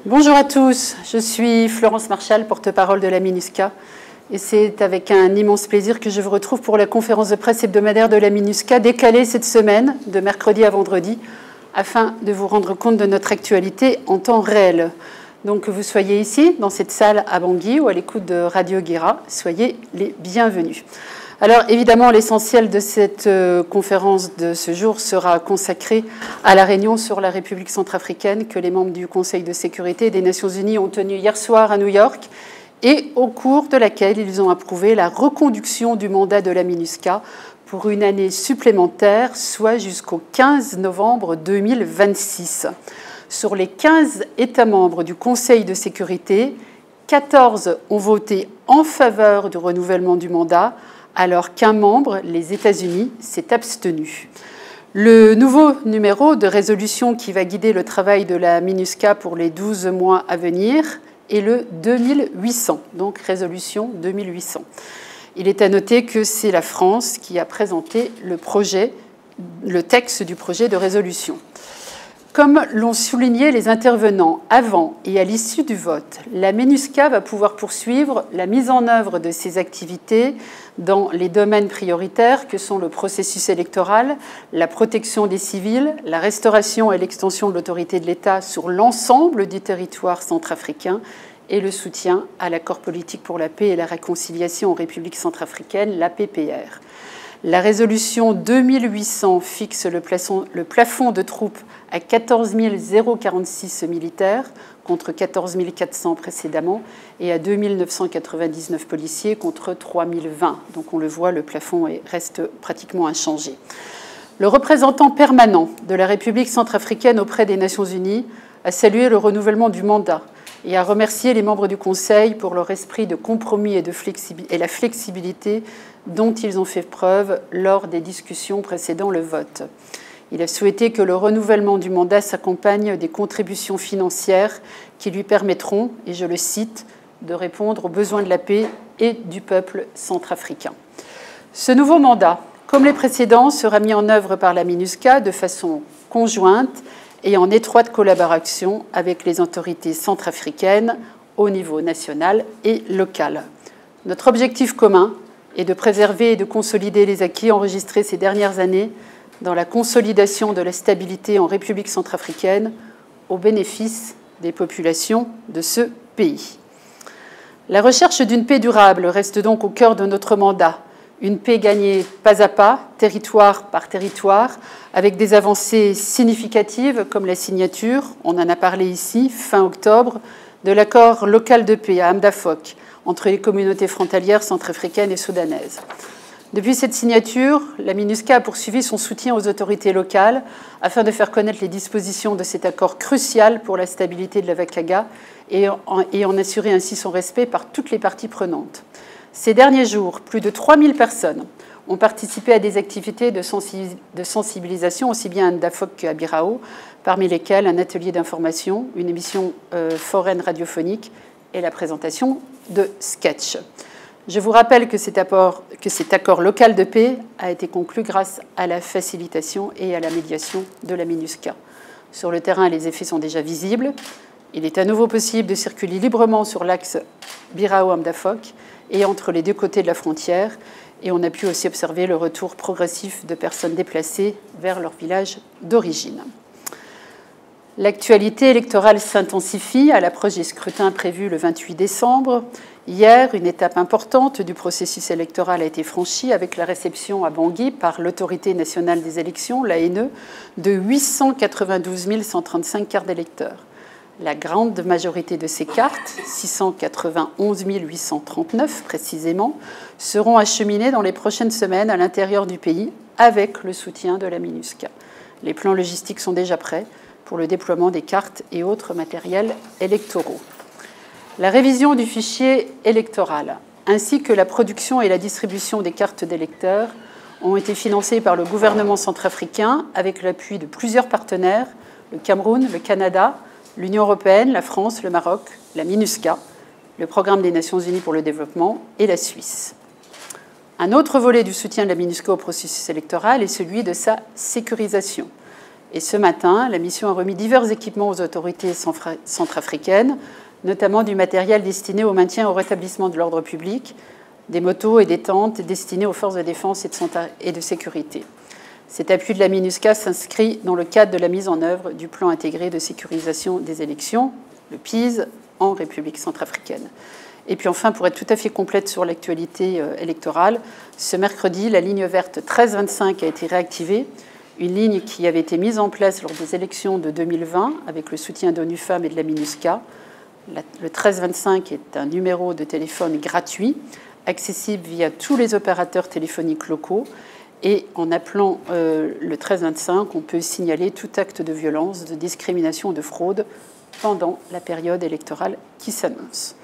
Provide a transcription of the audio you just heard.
Bonjour à tous, je suis Florence Marchal, porte-parole de la MINUSCA. Et c'est avec un immense plaisir que je vous retrouve pour la conférence de presse hebdomadaire de la MINUSCA, décalée cette semaine, de mercredi à vendredi, afin de vous rendre compte de notre actualité en temps réel. Donc que vous soyez ici, dans cette salle à Bangui ou à l'écoute de Radio Guéra, soyez les bienvenus. Alors évidemment, l'essentiel de cette conférence de ce jour sera consacré à la réunion sur la République centrafricaine que les membres du Conseil de sécurité des Nations Unies ont tenue hier soir à New York et au cours de laquelle ils ont approuvé la reconduction du mandat de la MINUSCA pour une année supplémentaire, soit jusqu'au 15 novembre 2026. Sur les 15 États membres du Conseil de sécurité, 14 ont voté en faveur du renouvellement du mandat, alors qu'un membre, les États-Unis, s'est abstenu. Le nouveau numéro de résolution qui va guider le travail de la MINUSCA pour les 12 mois à venir est le 2800, donc résolution 2800. Il est à noter que c'est la France qui a présenté le texte du projet de résolution. Comme l'ont souligné les intervenants avant et à l'issue du vote, la MINUSCA va pouvoir poursuivre la mise en œuvre de ses activités dans les domaines prioritaires que sont le processus électoral, la protection des civils, la restauration et l'extension de l'autorité de l'État sur l'ensemble du territoire centrafricain et le soutien à l'accord politique pour la paix et la réconciliation en République centrafricaine, l'APPR. La résolution 2800 fixe le plafond de troupes à 14 046 militaires contre 14 400 précédemment et à 2 999 policiers contre 3 020. Donc on le voit, le plafond reste pratiquement inchangé. Le représentant permanent de la République centrafricaine auprès des Nations Unies a salué le renouvellement du mandat et a remercié les membres du Conseil pour leur esprit de compromis et la flexibilité dont ils ont fait preuve lors des discussions précédant le vote. Il a souhaité que le renouvellement du mandat s'accompagne des contributions financières qui lui permettront, et je le cite, de répondre aux besoins de la paix et du peuple centrafricain. Ce nouveau mandat, comme les précédents, sera mis en œuvre par la MINUSCA de façon conjointe et en étroite collaboration avec les autorités centrafricaines au niveau national et local. Notre objectif commun est de préserver et de consolider les acquis enregistrés ces dernières années dans la consolidation de la stabilité en République centrafricaine au bénéfice des populations de ce pays. La recherche d'une paix durable reste donc au cœur de notre mandat. Une paix gagnée pas à pas, territoire par territoire, avec des avancées significatives comme la signature, on en a parlé ici, fin octobre, de l'accord local de paix à Amdafok entre les communautés frontalières centrafricaines et soudanaises. Depuis cette signature, la MINUSCA a poursuivi son soutien aux autorités locales afin de faire connaître les dispositions de cet accord crucial pour la stabilité de la Vakaga et en assurer ainsi son respect par toutes les parties prenantes. Ces derniers jours, plus de 3000 personnes ont participé à des activités de sensibilisation, aussi bien à Ndafok qu'à Birao, parmi lesquelles un atelier d'information, une émission foraine radiophonique et la présentation de sketchs. Je vous rappelle que cet accord local de paix a été conclu grâce à la facilitation et à la médiation de la MINUSCA. Sur le terrain, les effets sont déjà visibles. Il est à nouveau possible de circuler librement sur l'axe Birao-Amdafok et entre les deux côtés de la frontière. Et on a pu aussi observer le retour progressif de personnes déplacées vers leur village d'origine. L'actualité électorale s'intensifie à l'approche des scrutins prévus le 28 décembre. Hier, une étape importante du processus électoral a été franchie avec la réception à Bangui par l'Autorité nationale des élections, l'ANE, de 892 135 cartes d'électeurs. La grande majorité de ces cartes, 691 839 précisément, seront acheminées dans les prochaines semaines à l'intérieur du pays avec le soutien de la MINUSCA. Les plans logistiques sont déjà prêts pour le déploiement des cartes et autres matériels électoraux. La révision du fichier électoral, ainsi que la production et la distribution des cartes d'électeurs, ont été financées par le gouvernement centrafricain avec l'appui de plusieurs partenaires, le Cameroun, le Canada, l'Union européenne, la France, le Maroc, la MINUSCA, le Programme des Nations Unies pour le développement et la Suisse. Un autre volet du soutien de la MINUSCA au processus électoral est celui de sa sécurisation. Et ce matin, la mission a remis divers équipements aux autorités centrafricaines, notamment du matériel destiné au maintien et au rétablissement de l'ordre public, des motos et des tentes destinées aux forces de défense et de sécurité. Cet appui de la MINUSCA s'inscrit dans le cadre de la mise en œuvre du plan intégré de sécurisation des élections, le PIS, en République centrafricaine. Et puis enfin, pour être tout à fait complète sur l'actualité électorale, ce mercredi, la ligne verte 1325 a été réactivée, une ligne qui avait été mise en place lors des élections de 2020 avec le soutien d'ONU Femmes et de la MINUSCA. Le 1325 est un numéro de téléphone gratuit, accessible via tous les opérateurs téléphoniques locaux. Et en appelant le 1325, on peut signaler tout acte de violence, de discrimination ou de fraude pendant la période électorale qui s'annonce.